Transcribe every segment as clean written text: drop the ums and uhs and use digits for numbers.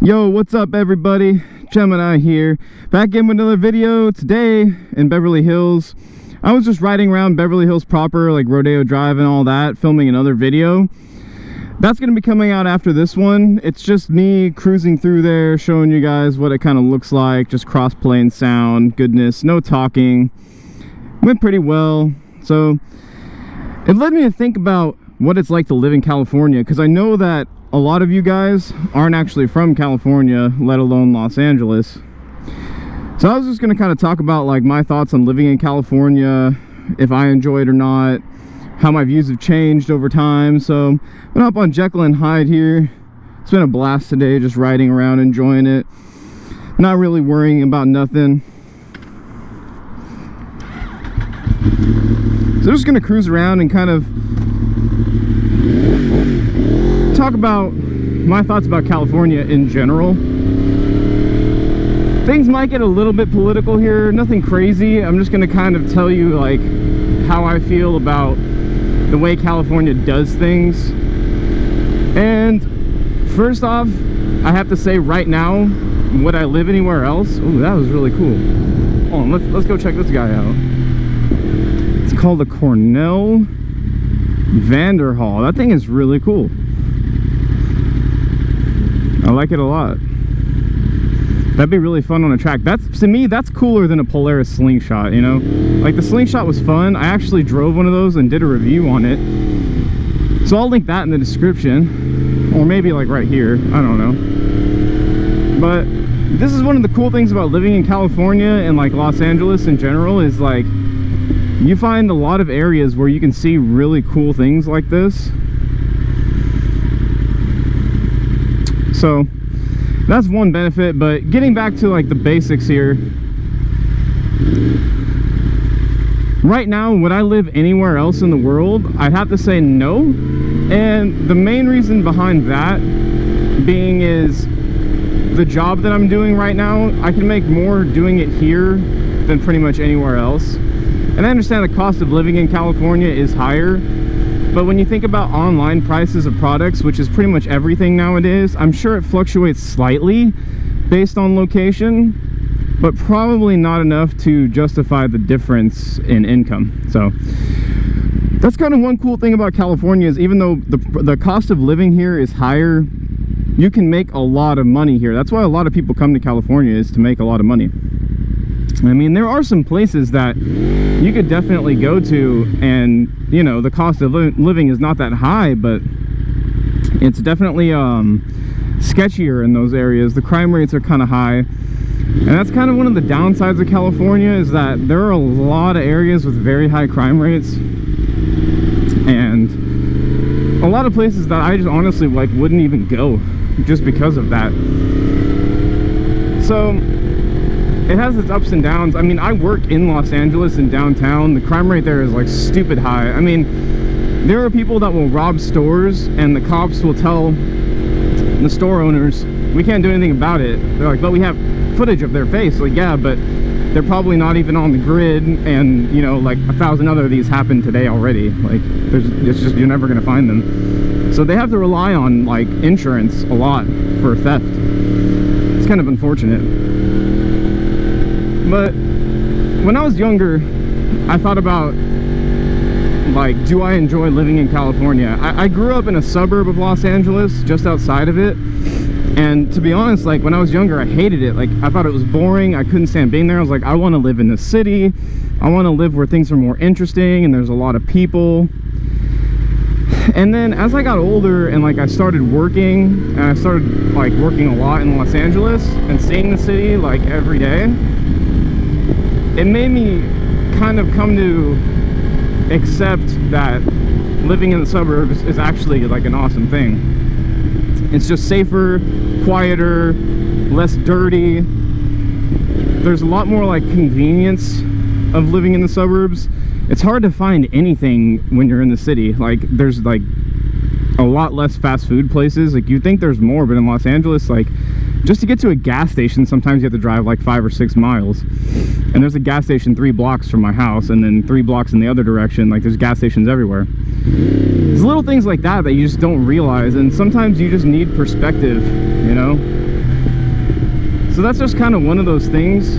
Yo, what's up everybody? Gemini here, back in with another video today in Beverly Hills. I was just riding around Beverly Hills proper, like Rodeo Drive and all that, filming another video. That's going to be coming out after this one. It's just me cruising through there, showing you guys what it kind of looks like, just cross-plane sound, goodness, no talking. Went pretty well. So it led me to think about what it's like to live in California, because I know that a lot of you guys aren't actually from California, let alone Los Angeles. So I was just going to kind of talk about like my thoughts on living in California, if I enjoy it or not, how my views have changed over time. So I'm gonna hop on Jekyll and Hyde here. It's been a blast today, just riding around, enjoying it, not really worrying about nothing. So I'm just gonna cruise around and kind of talk about my thoughts about California in general. Things might get a little bit political here, nothing crazy. I'm just gonna kind of tell you like how I feel about the way California does things. And first off, I have to say right now, would I live anywhere else? Oh, that was really cool. Hold on, let's go check this guy out. It's called the Cornell Vanderhall. That thing is really cool. I like it a lot. That'd be really fun on a track. That's, to me, that's cooler than a Polaris Slingshot, you know? Like, the Slingshot was fun. I actually drove one of those and did a review on it. So I'll link that in the description. Or maybe, like, right here. I don't know. But this is one of the cool things about living in California and, like, Los Angeles in general is, like, you find a lot of areas where you can see really cool things like this. So that's one benefit. But getting back to like the basics here, right now, would I live anywhere else in the world? I'd have to say no. And the main reason behind that being is the job that I'm doing right now, I can make more doing it here than pretty much anywhere else. And I understand the cost of living in California is higher, but when you think about online prices of products, which is pretty much everything nowadays, I'm sure it fluctuates slightly based on location, but probably not enough to justify the difference in income. So that's kind of one cool thing about California is even though the cost of living here is higher, you can make a lot of money here. That's why a lot of people come to California, is to make a lot of money. I mean, there are some places that you could definitely go to and, you know, the cost of living is not that high, but it's definitely sketchier in those areas. The crime rates are kind of high. And that's kind of one of the downsides of California, is that there are a lot of areas with very high crime rates. And a lot of places that I just honestly like wouldn't even go just because of that. So it has its ups and downs. I mean, I work in Los Angeles in downtown. The crime rate there is like stupid high. I mean, there are people that will rob stores and the cops will tell the store owners, we can't do anything about it. They're like, but we have footage of their face. Like, yeah, but they're probably not even on the grid, and you know, like 1,000 other of these happened today already. Like, it's just, you're never gonna find them. So they have to rely on like insurance a lot for theft. It's kind of unfortunate. But when I was younger, I thought about, like, do I enjoy living in California? I grew up in a suburb of Los Angeles, just outside of it. And to be honest, like, when I was younger, I hated it. Like, I thought it was boring. I couldn't stand being there. I was like, I want to live in the city. I want to live where things are more interesting and there's a lot of people. And then as I got older and like I started working, and I started like working a lot in Los Angeles and seeing the city like every day, it made me kind of come to accept that living in the suburbs is actually like an awesome thing. It's just safer, quieter, less dirty. There's a lot more like convenience of living in the suburbs. It's hard to find anything when you're in the city. Like, there's like a lot less fast food places. Like, you think there's more, but in Los Angeles, like, just to get to a gas station, sometimes you have to drive like 5 or 6 miles. And there's a gas station 3 blocks from my house, and then 3 blocks in the other direction. Like, there's gas stations everywhere. There's little things like that that you just don't realize, and sometimes you just need perspective, you know? So that's just kind of one of those things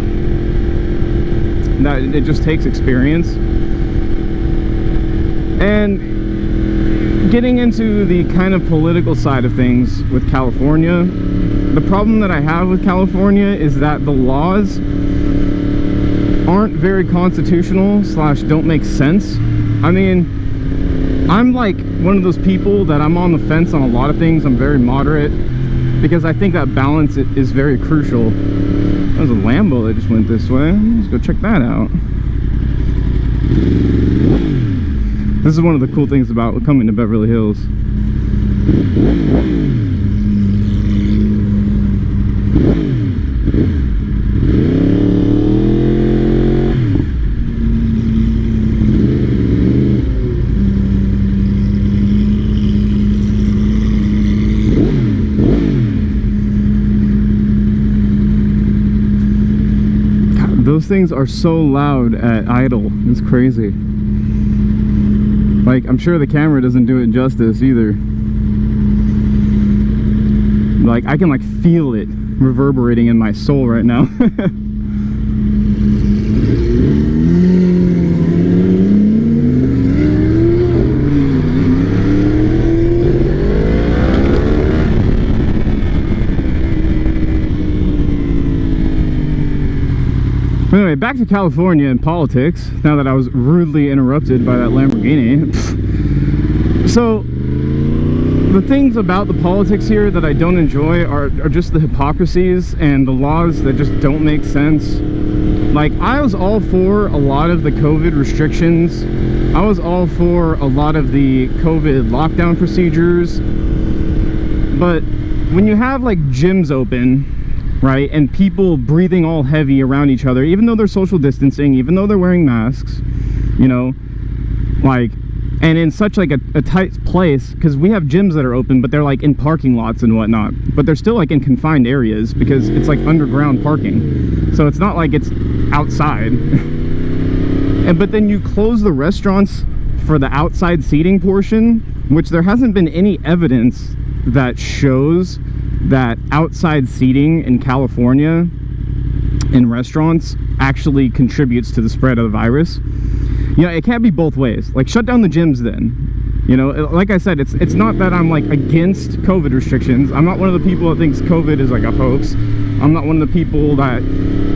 that it just takes experience. And getting into the kind of political side of things with California, the problem that I have with California is that the laws aren't very constitutional / don't make sense. I mean, I'm like one of those people that I'm on the fence on a lot of things. I'm very moderate because I think that balance is very crucial. There's a Lambo that just went this way. Let's go check that out. This is one of the cool things about coming to Beverly Hills. Those things are so loud at idle. It's crazy. Like, I'm sure the camera doesn't do it justice either. Like, I can like feel it reverberating in my soul right now. Anyway, back to California and politics, now that I was rudely interrupted by that Lamborghini. So, the things about the politics here that I don't enjoy are just the hypocrisies and the laws that just don't make sense. Like, I was all for a lot of the COVID restrictions. I was all for a lot of the COVID lockdown procedures. But when you have, like, gyms open, right, and people breathing all heavy around each other, even though they're social distancing, even though they're wearing masks, you know, like, and in such like a tight place, because we have gyms that are open, but they're like in parking lots and whatnot, but they're still like in confined areas because it's like underground parking, so it's not like it's outside. But then you close the restaurants for the outside seating portion, which there hasn't been any evidence that shows that outside seating in California in restaurants actually contributes to the spread of the virus. You know, it can't be both ways. Like, shut down the gyms then. You know, like I said, it's not that I'm like against COVID restrictions. I'm not one of the people that thinks COVID is like a hoax. I'm not one of the people that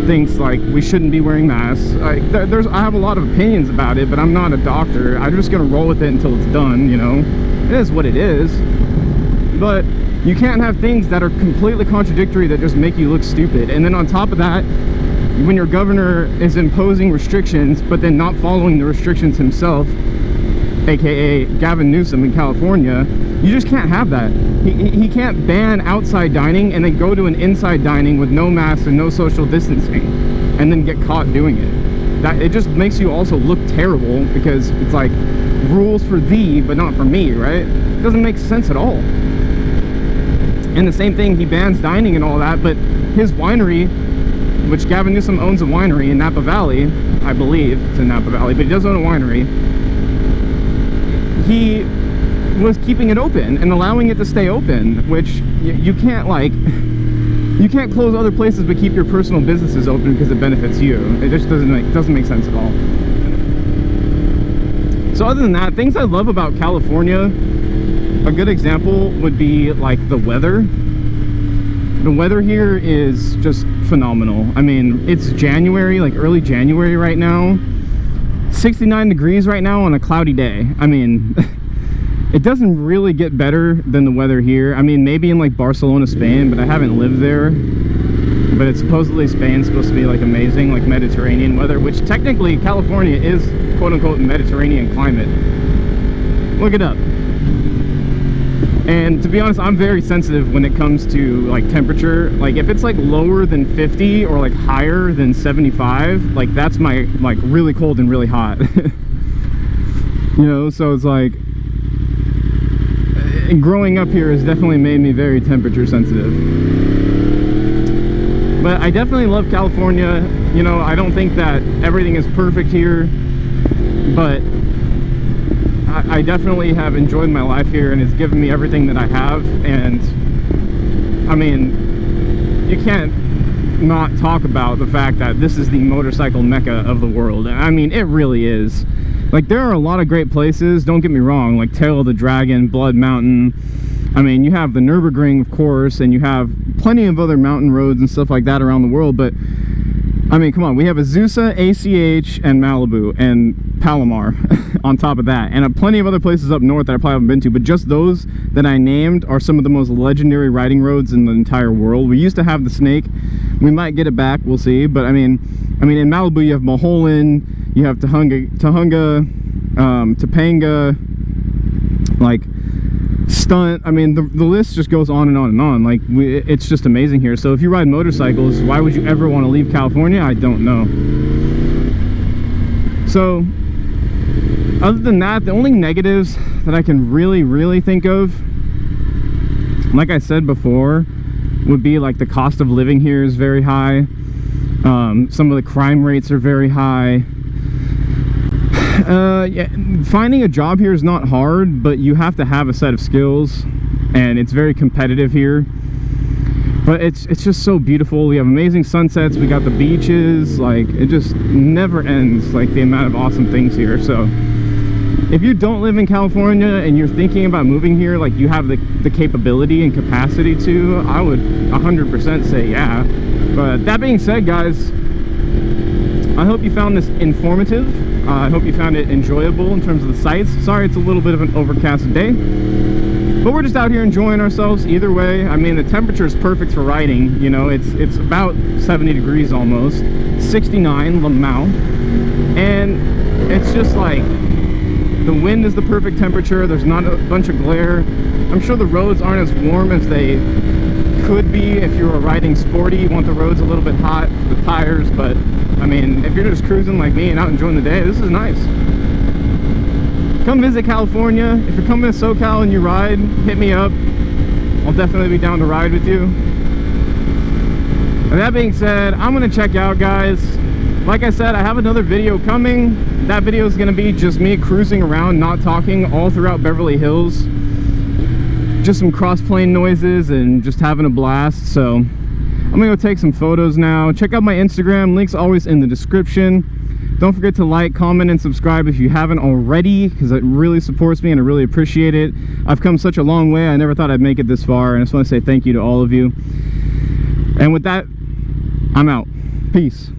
thinks like we shouldn't be wearing masks. I have a lot of opinions about it, but I'm not a doctor. I'm just gonna roll with it until it's done, you know. It is what it is. But you can't have things that are completely contradictory that just make you look stupid. And then on top of that, when your governor is imposing restrictions but then not following the restrictions himself, aka Gavin Newsom in California, you just can't have that. He can't ban outside dining and then go to an inside dining with no masks and no social distancing and then get caught doing it. It just makes you also look terrible, because it's like rules for thee but not for me, right? It doesn't make sense at all. And the same thing, he bans dining and all that, but his winery, which Gavin Newsom owns a winery in Napa Valley, I believe it's in Napa Valley, but he does own a winery. He was keeping it open and allowing it to stay open, which you can't, like, you can't close other places but keep your personal businesses open because it benefits you. It just doesn't make sense at all. So other than that, things I love about California, a good example would be like the weather. The weather here is just phenomenal. I mean, it's January, like early January right now. 69 degrees right now on a cloudy day. I mean, it doesn't really get better than the weather here. I mean, maybe in like Barcelona, Spain, but I haven't lived there. But it's supposedly Spain's supposed to be like amazing, like Mediterranean weather, which technically California is quote-unquote Mediterranean climate. Look it up. And to be honest, I'm very sensitive when it comes to like temperature. Like if it's like lower than 50 or like higher than 75, like that's my like really cold and really hot. You know, so it's like, growing up here has definitely made me very temperature sensitive. But I definitely love California. You know, I don't think that everything is perfect here, but I definitely have enjoyed my life here, and it's given me everything that I have. And I mean, you can't not talk about the fact that this is the motorcycle mecca of the world. I mean, it really is. Like, there are a lot of great places, don't get me wrong, like Tail of the Dragon, Blood Mountain. I mean, you have the Nürburgring, of course, and you have plenty of other mountain roads and stuff like that around the world, but I mean, come on, we have Azusa, ACH, and Malibu, and Palomar on top of that, and plenty of other places up north that I probably haven't been to, but just those that I named are some of the most legendary riding roads in the entire world. We used to have the Snake. We might get it back, we'll see, but I mean, in Malibu, you have Mulholland, you have Topanga, like, Stunt. I mean, the list just goes on and on and on. Like, it's just amazing here. So if you ride motorcycles, why would you ever want to leave California? I don't know. So other than that, the only negatives that I can really think of, like I said before, would be like the cost of living here is very high. Some of the crime rates are very high. Yeah, finding a job here is not hard, but you have to have a set of skills, and it's very competitive here. But it's just so beautiful. We have amazing sunsets, we got the beaches, like, it just never ends, like, the amount of awesome things here. So if you don't live in California and you're thinking about moving here, like, you have the capability and capacity to, I would 100% say yeah. But that being said, guys, I hope you found this informative. I hope you found it enjoyable in terms of the sights. Sorry it's a little bit of an overcast day, but we're just out here enjoying ourselves either way. I mean, the temperature is perfect for riding. You know, it's about 70 degrees almost, 69 Lamau, and it's just like, the wind is the perfect temperature. There's not a bunch of glare. I'm sure the roads aren't as warm as they could be if you were riding sporty. You want the roads a little bit hot, the tires, but I mean, if you're just cruising like me and out enjoying the day, this is nice. Come visit California. If you're coming to SoCal and you ride, hit me up. I'll definitely be down to ride with you. And that being said, I'm gonna check out, guys. Like I said, I have another video coming. That video is gonna be just me cruising around, not talking, all throughout Beverly Hills. Just some cross-plane noises and just having a blast. So I'm gonna go take some photos now. Check out my Instagram, links always in the description. Don't forget to like, comment, and subscribe if you haven't already, because it really supports me and I really appreciate it. I've come such a long way. I never thought I'd make it this far, and I just want to say thank you to all of you. And with that, I'm out. Peace.